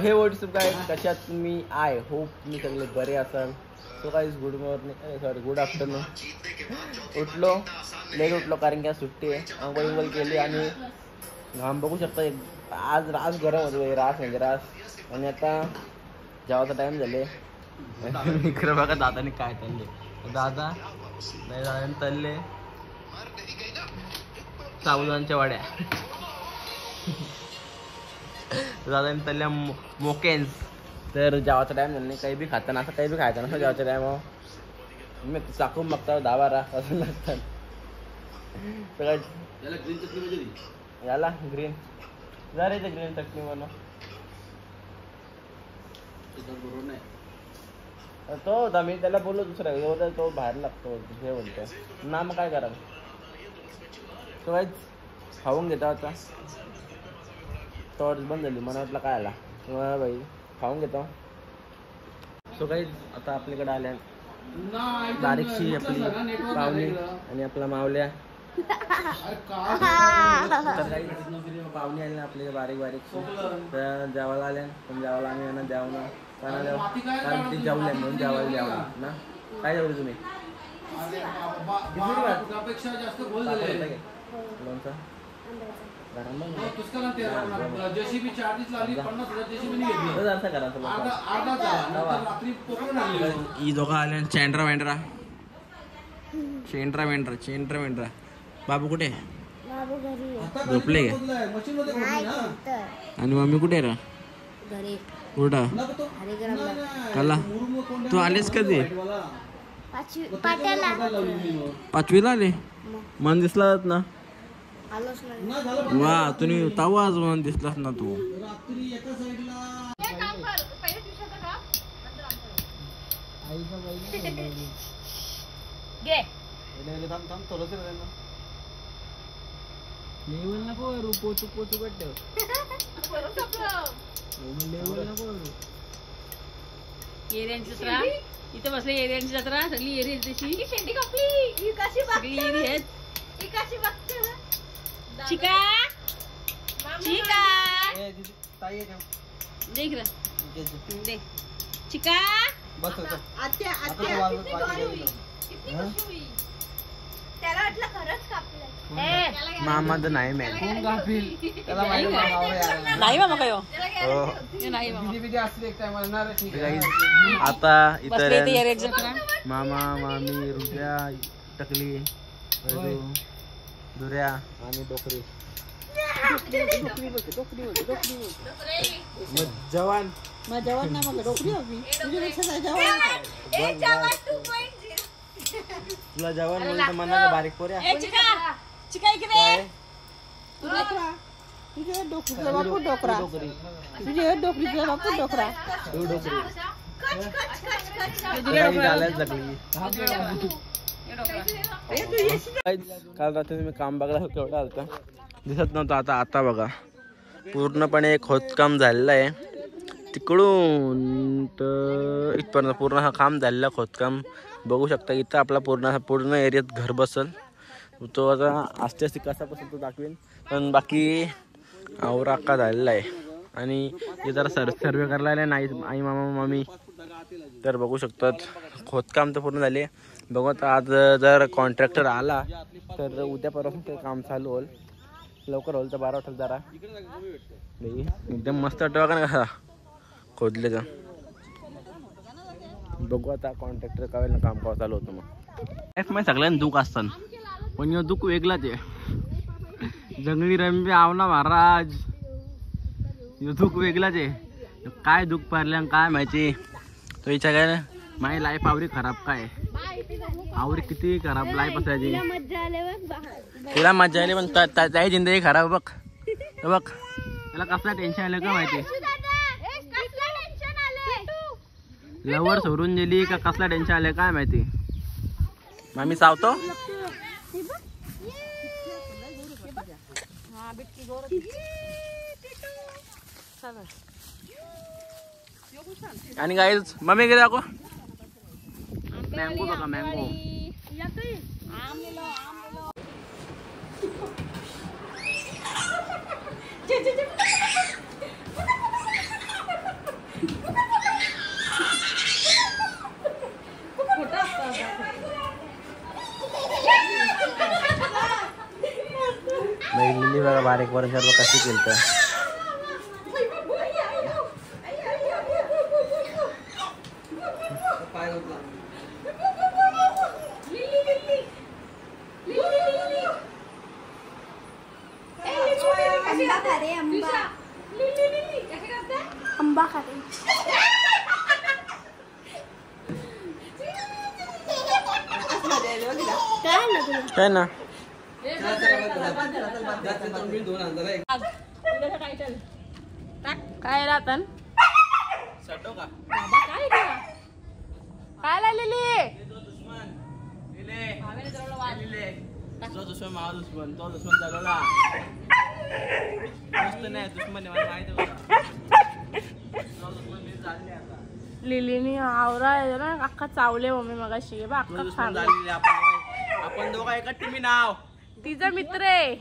हे व्हॉट्सअप काय कशात तुम्ही आय होप तुम्ही सगळे बरे असाल. So guys good morning sorry good afternoon. उठलो लेट उठलो कारण की आज सुट्टी आहे. अंघोळ केली आणि घाम बघू शकता. आज रास गरम होतो रास म्हणजे रास. आणि आता जेवायचा टाईम झाले. इकडं बघा दादाने काय तळले. दादा नाही दादाने तळले साबुदाण्याच्या वड्या. दादाने तळल्या मोकेन्स. तर जेवायचा टाईम झाला नाही. काही बी खाताना असं काही बी खायचं नसतं जेवायच्या टाईमावर. मी चाकून बघता 10-12 असं लागतात. याला ग्रीन जा रे ते ग्रीन चटणी बनव. तो होता मी त्याला बोललो दुसरा तो बाहेर लागतो हे बोलतो ना. मग काय करा तो काहीच खाऊन घेता होता. टॉर्च बंद झाली मला वाटलं काय आला भाई खाऊन घेतो. सो काही आता आपल्याकडे आल्या बारीकशी आपली पावली आणि आपला मावल्या. तर काही पाहुणे आले ना आपले बारीक तर जेवायला आल्या. पण जेवायला आम्ही यांना जेवणार कारण ते जेवले म्हणून जेवायला ना. काय जेवले तुम्ही? लोणचं ही दोघं आले चेंड्रा वेंड्रा. बाबू कुठे झोपले आणि मम्मी कुठे रा कुठं कला तू आलेस कधी? 5वीला आले. मन दिसला ना वा तुम्ही तवाच मन दिसलास ना तू. लेवल नको करू पोचू कट्टे लेवल नको करू. एरियांची जत्रा इथे बसले. एरियांची जत्रा सगळी एरी तशी शेंडी कापली सगळी एरी आहेत. चिका देख रे देख चिका मामा तर नाही मॅन नाही मामा काय आता इतर मामा मामी रुद्या टकली दुर्या आणि डोकरी जवान ना मग डोकरी तुला जवान म्हणून म्हणा बारीक पोऱ्या. चिका इकडे तुझ्या डोकरीचा बापू डोकरा तुझ्या डोकरीचा बापू डोकरा काल रात्री मी काम बघायला केवढा आलता दिसत नव्हतं. आता बघा पूर्णपणे खोदकाम झालेलं आहे. तिकडून तर इथपर्यंत पूर्ण हा काम झालेला खोदकाम बघू शकता. इथं आपला पूर्ण एरियात घर बसल. तो आता आस्ते आस्ते कसा बसेल तो दाखवेन. पण बाकी आवरा अक्का झालेला आहे. आणि हे जरा सर्वे करायला आले नाही आई मामा मामी तर बघू शकतात. खोदकाम तर पूर्ण झाले. बघू आता आज जर कॉन्ट्रॅक्टर आला तर उद्यापासून ते काम चालू होईल. लवकर होईल तर 12 वाटेल जरा एकदम मस्त वाटतं का कसा खोदले तर. बघू आता कॉन्ट्रॅक्टर काय काम का चालू होतं. मग सगळ्यांना दुःख असतात पण हे दुःख वेगळाच आहे. जंगली रंबी आवना महाराज हे दुःख वेगळाच आहे. काय दुःख पडल्या काय माहिती. तो विचार काय माझी लाईफ आवरी खराब काय आवरी किती खराब लाईफ असायची. तिला मजा आली पण त्याही जिंदगी खराब. बघ त्याला कसला टेन्शन आलं का माहिती. लवर सोडून गेली का कसला टेन्शन आलं काय माहिती. मामी सावतो आणि गाईज मम्मी गेली दाखव. मँगो बघा मँगो. लिली बघा बारीक वर्षाला कशी केलं. आंबा खाते. काय ना काय राहतन काय लागलेली जो दुश्मन माझा दुश्मन तो दुश्मन चालवला नाही दुश्मन मला माहिती होता. लिलीनी आवरा ना अख्खा चावले मम्मी मगाशी बा अख्खा खाल्लं. आपण दोघं एका टीमी नाव तिचा मित्र आहे.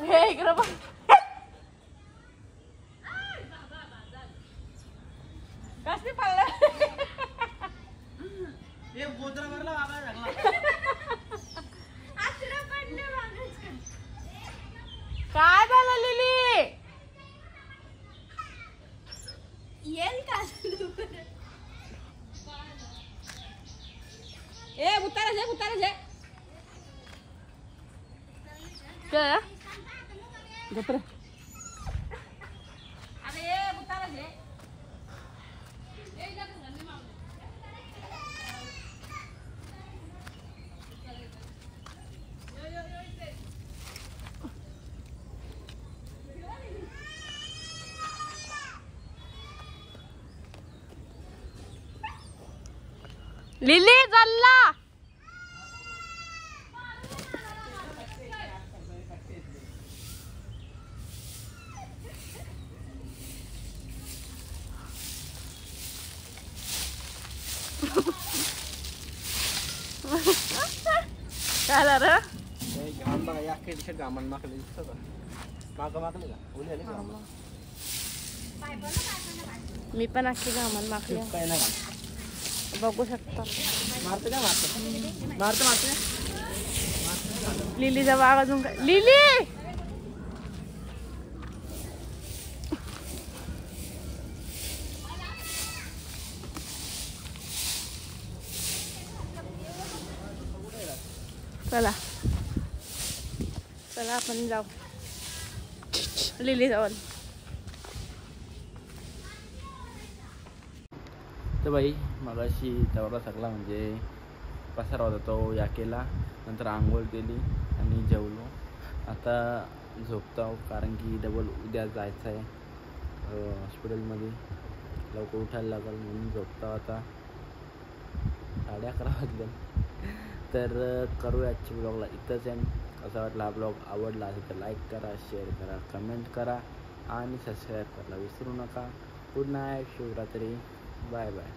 हे इकडं बघ. कसली पडलं काय झालं लिली येईल का ए उतारा जे काय गप्र अरे ए उतारा जे लिली चालला. काय झालं घाम बघा या काही दिवसात घामान माकले दिसतं का माकले का ओली आली का मी पण अख्खी घामान माखली काय नाही बघू शकता. मारते काय मारते लिलीचा बाग अजून काय लिली चला आपण जाऊ लिली जाऊन. तर बाई मगाशी तेवढा सगळा म्हणजे पसारा होता तो या केला नंतर आंघोळ केली आणि जेवलो. आता झोपतो कारण की डबल उद्या जायचं आहे हॉस्पिटलमध्ये लवकर उठायला लागेल म्हणून झोपतो. आता 11:30 वाजले. तर करूया आजच्या ब्लॉगला इथंच आहे. असा वाटला हा ब्लॉग आवडला असेल तर लाईक करा, शेअर करा, कमेंट करा आणि सबस्क्राईब करायला विसरू नका. Good night, Shivratri, bye bye.